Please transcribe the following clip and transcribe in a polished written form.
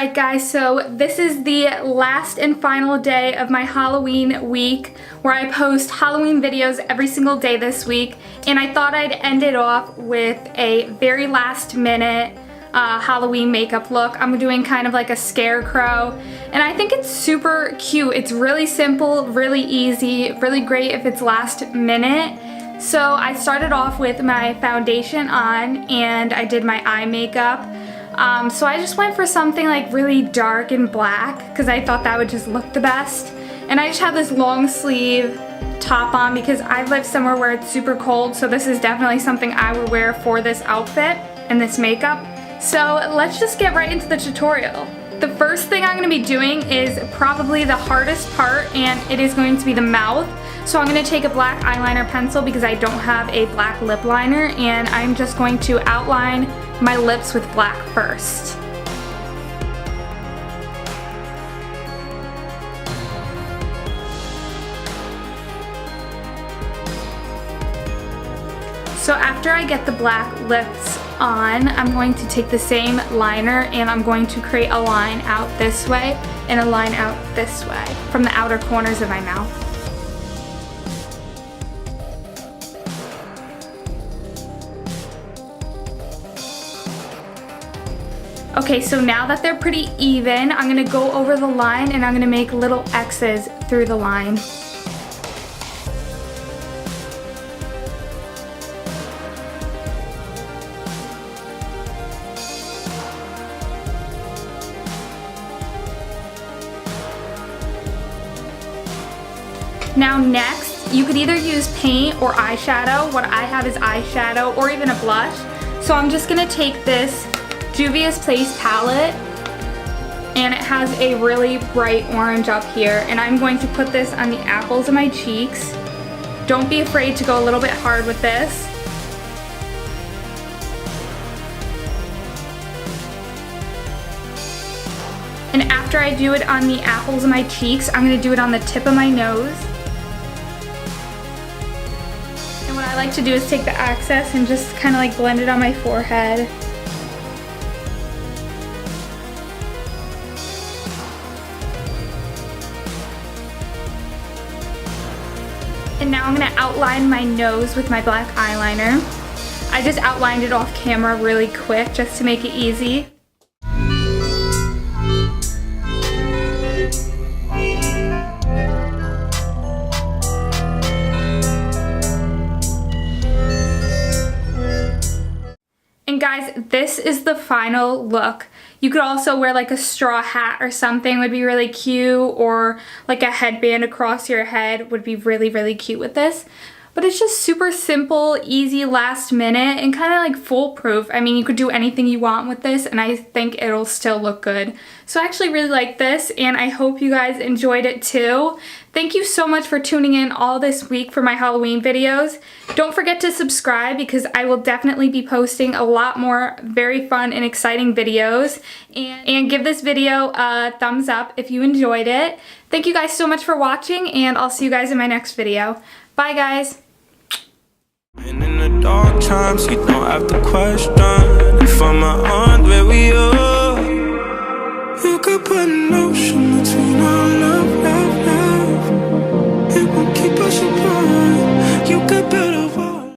Alright guys, so this is the last and final day of my Halloween week where I post Halloween videos every single day this week, and I thought I'd end it off with a very last minute Halloween makeup look. I'm doing kind of like a Scarecrow, and I think it's super cute. It's really simple, really easy, really great if it's last minute. So I started off with my foundation on and I did my eye makeup. So I just went for something like really dark and black because I thought that would just look the best. And I just have this long sleeve top on because I live somewhere where it's super cold, so this is definitely something I would wear for this outfit and this makeup. So let's just get right into the tutorial. The first thing I'm going to be doing is probably the hardest part, and it is going to be the mouth. So I'm going to take a black eyeliner pencil because I don't have a black lip liner, and I'm just going to outline my lips with black first. So after I get the black lips on, I'm going to take the same liner and I'm going to create a line out this way and a line out this way from the outer corners of my mouth. Okay, so now that they're pretty even, I'm going to go over the line and I'm going to make little X's through the line. Now next, you could either use paint or eyeshadow. What I have is eyeshadow or even a blush. So I'm just going to take this Juvia's Place palette, and it has a really bright orange up here, and I'm going to put this on the apples of my cheeks. Don't be afraid to go a little bit hard with this. And after I do it on the apples of my cheeks, I'm going to do it on the tip of my nose. And what I like to do is take the excess and just kind of like blend it on my forehead. And now I'm going to outline my nose with my black eyeliner. I just outlined it off camera really quick just to make it easy. And guys, this is the final look. You could also wear like a straw hat or something, would be really cute, or like a headband across your head would be really, really cute with this. But it's just super simple, easy, last minute, and kind of like foolproof. I mean, you could do anything you want with this, and I think it'll still look good. So I actually really like this, and I hope you guys enjoyed it too. Thank you so much for tuning in all this week for my Halloween videos. Don't forget to subscribe because I will definitely be posting a lot more very fun and exciting videos. And give this video a thumbs up if you enjoyed it. Thank you guys so much for watching, and I'll see you guys in my next video. Bye guys! And in the dark times, you don't have to question if I'm on where we are. You could put an ocean between our love. It won't keep us apart. You could build a wall.